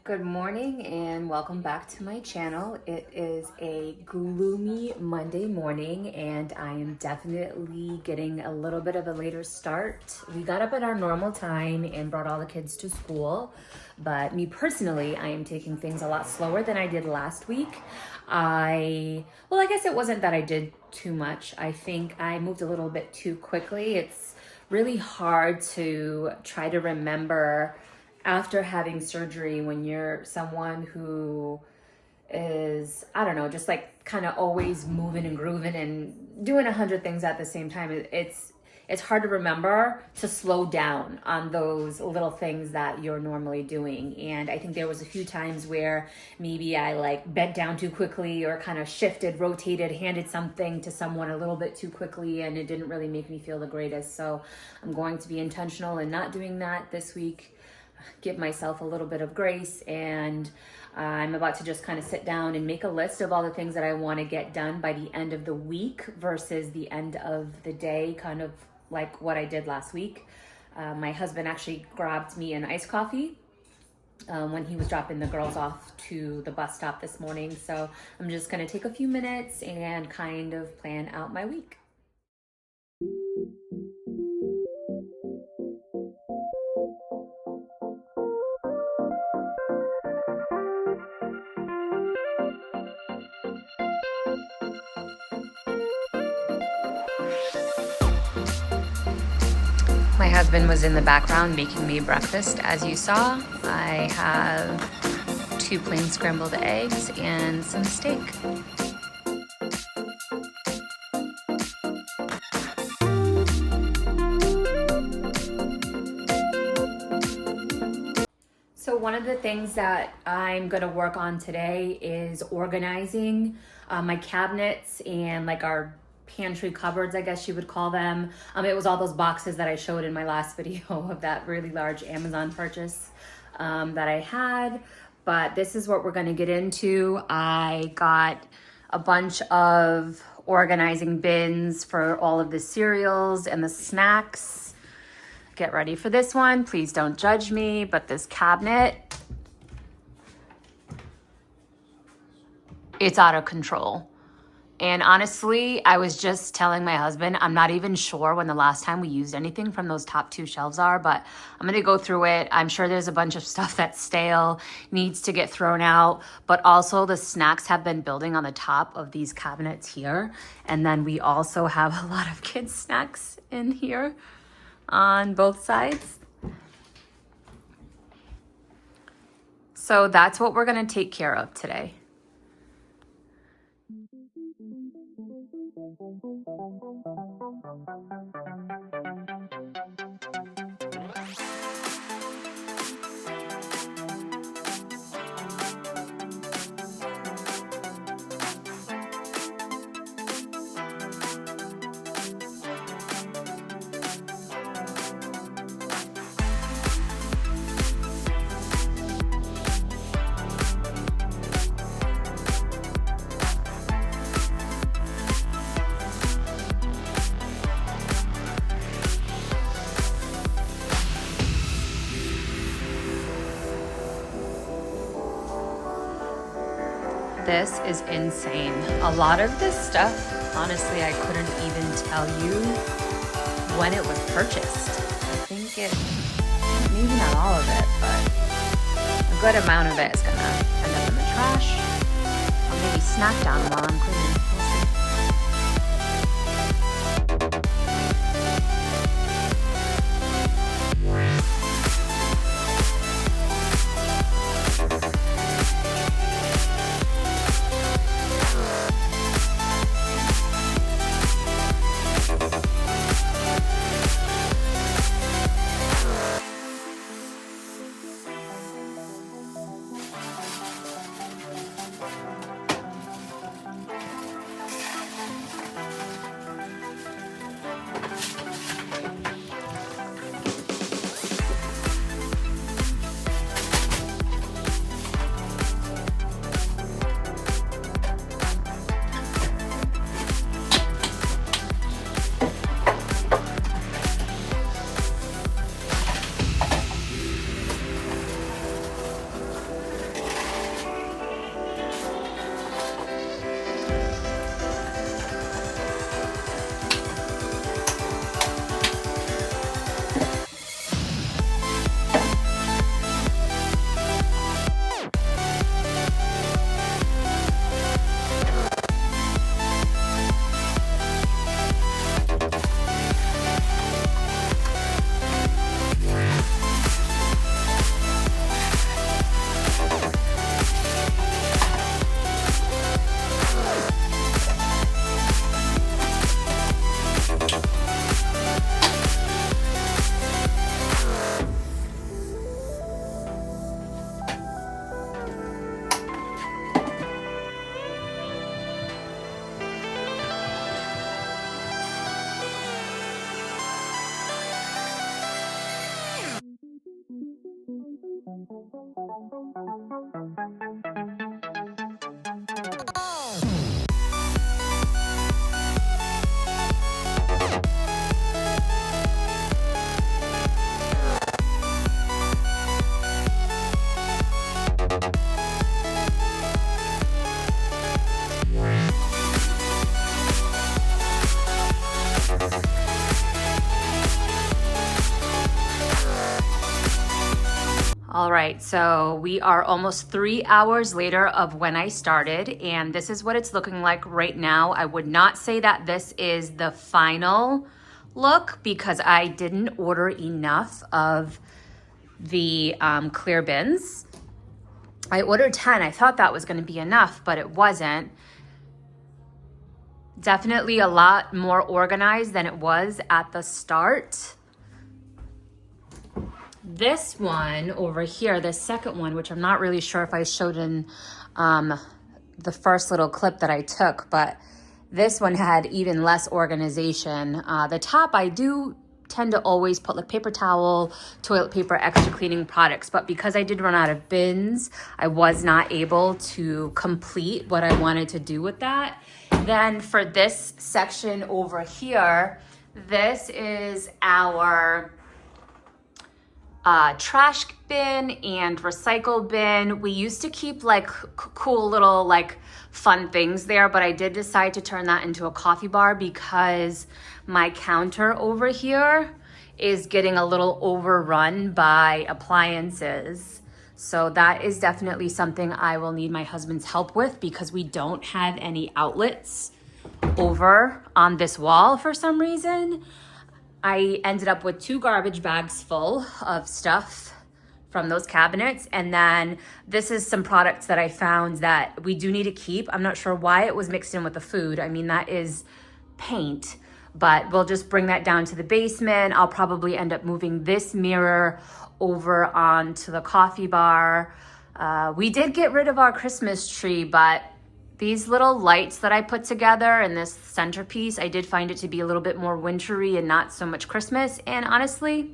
Good morning and welcome back to my channel. It is a gloomy Monday morning and I am definitely getting a little bit of a later start. We got up at our normal time and brought all the kids to school, but me personally, I am taking things a lot slower than I did last week. I guess it wasn't that I did too much. I think I moved a little bit too quickly. It's really hard to try to remember after having surgery when you're someone who is, I don't know, just like kind of always moving and grooving and doing 100 things at the same time. It's hard to remember to slow down on those little things that you're normally doing. And I think there was a few times where maybe I like bent down too quickly or kind of shifted, rotated, handed something to someone a little bit too quickly, and it didn't really make me feel the greatest. So I'm going to be intentional in not doing that this week. Give myself a little bit of grace, and I'm about to just kind of sit down and make a list of all the things that I want to get done by the end of the week versus the end of the day, kind of like what I did last week. My husband actually grabbed me an iced coffee when he was dropping the girls off to the bus stop this morning. So I'm just going to take a few minutes and kind of plan out my week. My husband was in the background making me breakfast. As you saw, I have 2 plain scrambled eggs and some steak. So one of the things that I'm gonna work on today is organizing my cabinets and like our pantry cupboards, I guess you would call them. It was all those boxes that I showed in my last video of that really large Amazon purchase that I had. But this is what we're gonna get into. I got a bunch of organizing bins for all of the cereals and the snacks. Get ready for this one. Please don't judge me, but this cabinet, it's out of control. And honestly, I was just telling my husband, I'm not even sure when the last time we used anything from those top 2 shelves are, but I'm gonna go through it. I'm sure there's a bunch of stuff that's stale, needs to get thrown out, but also the snacks have been building on the top of these cabinets here. And then we also have a lot of kids' snacks in here on both sides. So that's what we're gonna take care of today. This is insane. A lot of this stuff, honestly, I couldn't even tell you when it was purchased. I think maybe not all of it, but a good amount of it is gonna end up in the trash. Or maybe snack down while I'm cleaning. We'll see. All right, so we are almost 3 hours later of when I started, and this is what it's looking like right now. I would not say that this is the final look because I didn't order enough of the clear bins. I ordered 10. I thought that was going to be enough, but it wasn't. Definitely a lot more organized than it was at the start. This one over here, the second one, which I'm not really sure if I showed in the first little clip that I took, but this one had even less organization. The top, I do tend to always put like paper towel, toilet paper, extra cleaning products, but because I did run out of bins, I was not able to complete what I wanted to do with that. Then for this section over here, this is our trash bin and recycle bin. We used to keep like cool little like fun things there, but I did decide to turn that into a coffee bar because my counter over here is getting a little overrun by appliances. So that is definitely something I will need my husband's help with because we don't have any outlets over on this wall for some reason. I ended up with 2 garbage bags full of stuff from those cabinets. And then this is some products that I found that we do need to keep. I'm not sure why it was mixed in with the food. I mean, that is paint, but we'll just bring that down to the basement. I'll probably end up moving this mirror over onto the coffee bar. We did get rid of our Christmas tree, but these little lights that I put together in this centerpiece, I did find it to be a little bit more wintry and not so much Christmas. And honestly,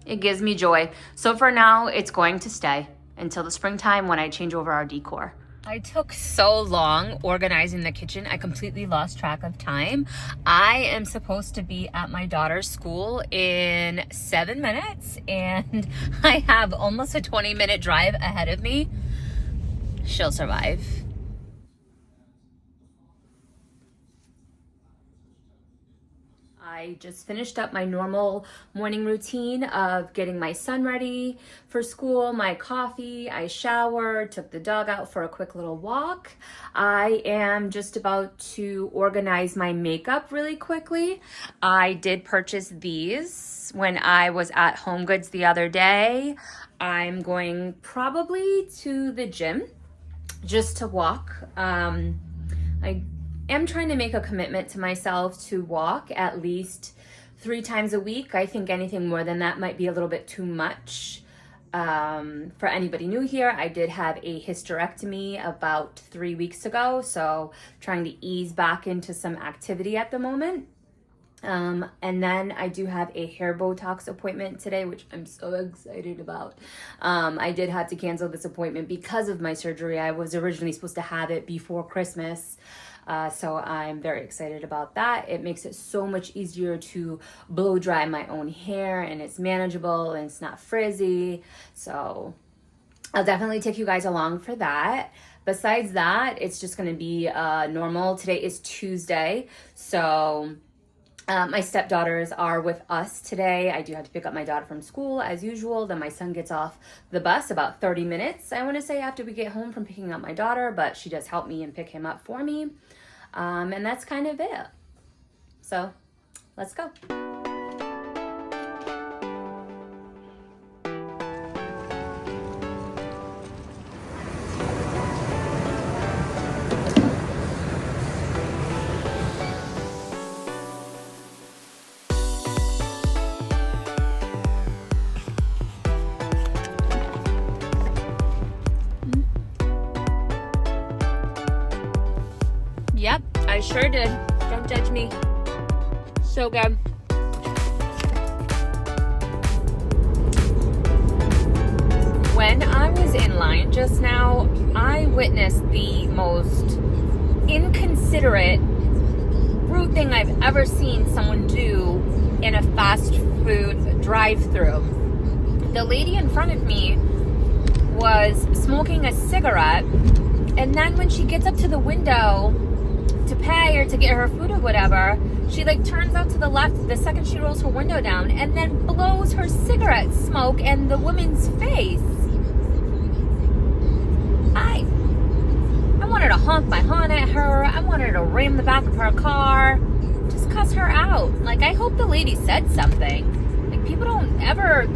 it gives me joy. So for now, it's going to stay until the springtime when I change over our decor. I took so long organizing the kitchen, I completely lost track of time. I am supposed to be at my daughter's school in 7 minutes, and I have almost a 20-minute drive ahead of me. She'll survive. I just finished up my normal morning routine of getting my son ready for school, my coffee, I showered, took the dog out for a quick little walk. I am just about to organize my makeup really quickly. I did purchase these when I was at Home Goods the other day. I'm going probably to the gym just to walk. I'm trying to make a commitment to myself to walk at least 3 times a week. I think anything more than that might be a little bit too much. For anybody new here, I did have a hysterectomy about 3 weeks ago, so trying to ease back into some activity at the moment. And then I do have a hair Botox appointment today, which I'm so excited about. I did have to cancel this appointment because of my surgery. I was originally supposed to have it before Christmas. So I'm very excited about that. It makes it so much easier to blow dry my own hair, and it's manageable and it's not frizzy. So I'll definitely take you guys along for that. Besides that, it's just going to be normal. Today is Tuesday. So my stepdaughters are with us today. I do have to pick up my daughter from school as usual. Then my son gets off the bus about 30 minutes, I want to say, after we get home from picking up my daughter, but she does help me and pick him up for me. And that's kind of it. So let's go. Yep, I sure did. Don't judge me. So good. When I was in line just now, I witnessed the most inconsiderate, rude thing I've ever seen someone do in a fast food drive-thru. The lady in front of me was smoking a cigarette, and then when she gets up to the window to pay or to get her food or whatever, she like turns out to the left the second she rolls her window down and then blows her cigarette smoke in the woman's face. I wanted to honk my horn at her. I wanted to ram the back of her car. Just cuss her out. Like, I hope the lady said something. Like, people don't ever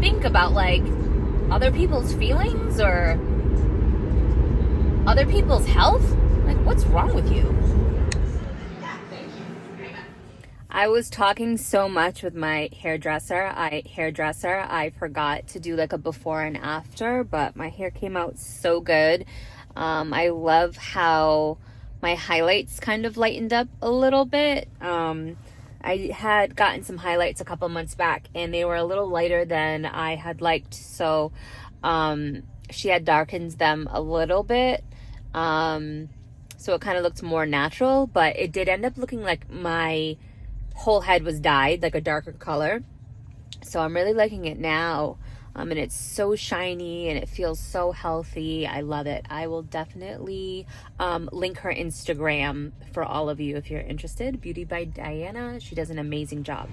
think about like other people's feelings or other people's health. Like, what's wrong with you? I was talking so much with my hairdresser. I forgot to do like a before and after, but my hair came out so good. I love how my highlights kind of lightened up a little bit. I had gotten some highlights a couple months back and they were a little lighter than I had liked. So she had darkened them a little bit. So it kind of looked more natural, but it did end up looking like my whole head was dyed, like a darker color. So I'm really liking it now. And it's so shiny and it feels so healthy. I love it. I will definitely link her Instagram for all of you if you're interested. Beauty by Diana. She does an amazing job.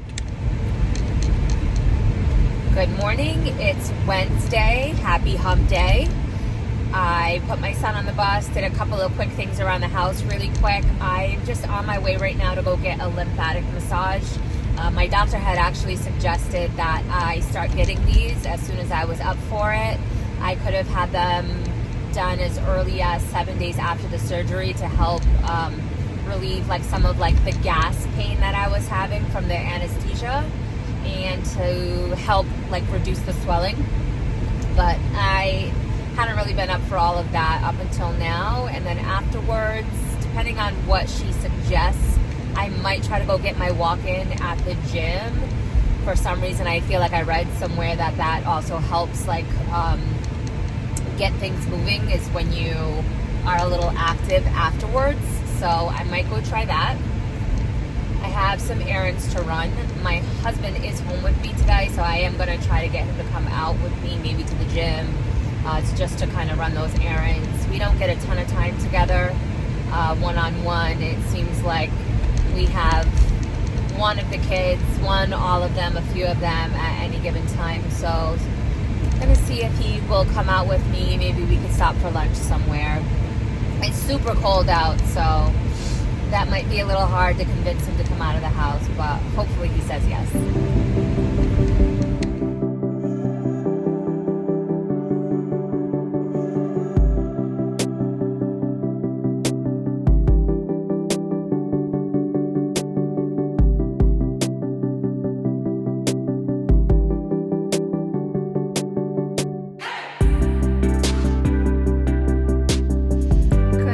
Good morning. It's Wednesday. Happy hump day. I put my son on the bus, did a couple of quick things around the house really quick. I'm just on my way right now to go get a lymphatic massage. My doctor had actually suggested that I start getting these as soon as I was up for it. I could have had them done as early as 7 days after the surgery to help relieve like some of like the gas pain that I was having from the anesthesia and to help like reduce the swelling. But I hadn't really been up for all of that up until now, and then afterwards, depending on what she suggests, I might try to go get my walk-in at the gym. For some reason, I feel like I read somewhere that that also helps like get things moving is when you are a little active afterwards. So I might go try that. I have some errands to run. My husband is home with me today, so I am going to try to get him to come out with me, maybe to the gym. It's just to kind of run those errands. We don't get a ton of time together one-on-one. It seems like we have one of the kids, all of them, a few of them at any given time. So I'm going to see if he will come out with me. Maybe we could stop for lunch somewhere. It's super cold out, so that might be a little hard to convince him to come out of the house, but hopefully he says yes.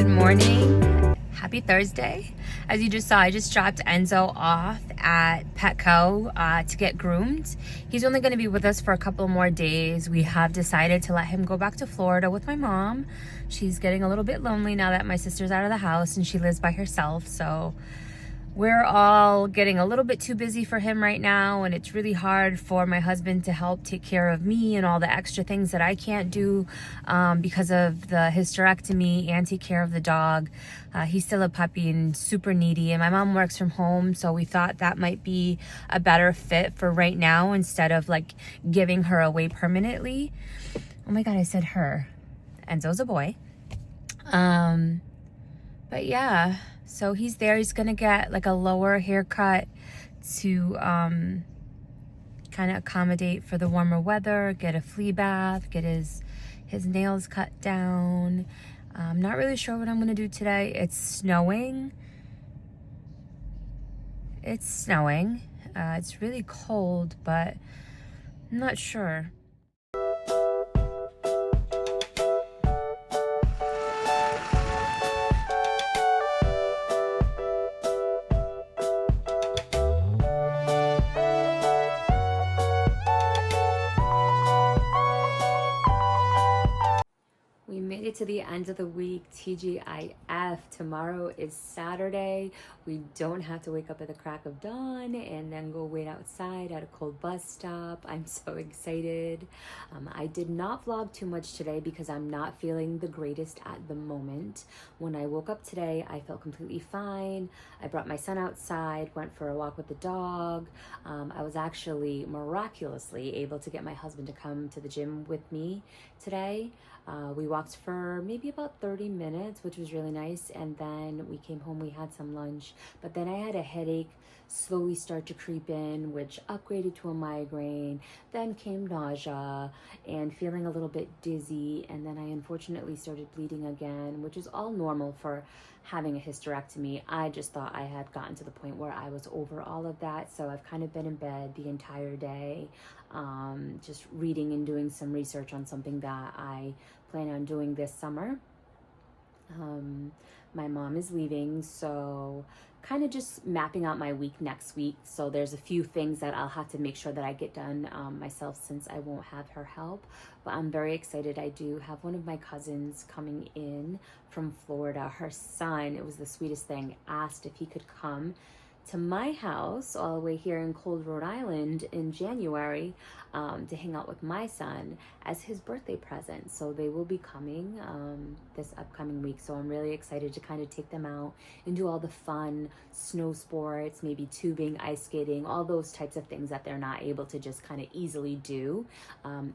Morning. Happy Thursday. As you just saw, I just dropped Enzo off at Petco to get groomed. He's only going to be with us for a couple more days. We have decided to let him go back to Florida with my mom. She's getting a little bit lonely now that my sister's out of the house and she lives by herself. So we're all getting a little bit too busy for him right now, and it's really hard for my husband to help take care of me and all the extra things that I can't do because of the hysterectomy and take care of the dog. He's still a puppy and super needy, and my mom works from home, so we thought that might be a better fit for right now instead of like giving her away permanently. Oh my God, I said her. Enzo's a boy. But yeah. So he's there. He's going to get like a lower haircut to kind of accommodate for the warmer weather, get a flea bath, get his nails cut down. I'm not really sure what I'm going to do today. It's snowing. It's really cold, but I'm not sure. made it to the end of the week. TGIF. Tomorrow is Saturday. We don't have to wake up at the crack of dawn and then go wait outside at a cold bus stop. I'm so excited. I did not vlog too much today because I'm not feeling the greatest at the moment. When I woke up today, I felt completely fine. I brought my son outside, went for a walk with the dog. I was actually miraculously able to get my husband to come to the gym with me today. We walked for maybe about 30 minutes, which was really nice. And then we came home, we had some lunch, but then I had a headache slowly start to creep in, which upgraded to a migraine. Then came nausea and feeling a little bit dizzy. And then I unfortunately started bleeding again, which is all normal for having a hysterectomy. I just thought I had gotten to the point where I was over all of that. So I've kind of been in bed the entire day, just reading and doing some research on something that I plan on doing this summer. My mom is leaving, so kind of just mapping out my week next week. So there's a few things that I'll have to make sure that I get done myself since I won't have her help. But I'm very excited. I do have one of my cousins coming in from Florida. Her son, it was the sweetest thing, asked if he could come to my house all the way here in cold Rhode Island in January to hang out with my son as his birthday present. So they will be coming this upcoming week. So I'm really excited to kind of take them out and do all the fun snow sports, maybe tubing, ice skating, all those types of things that they're not able to just kind of easily do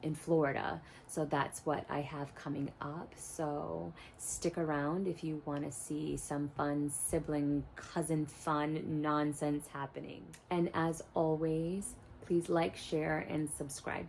in Florida. So that's what I have coming up. So stick around if you want to see some fun sibling cousin fun nonsense happening. And as always, please like, share, and subscribe.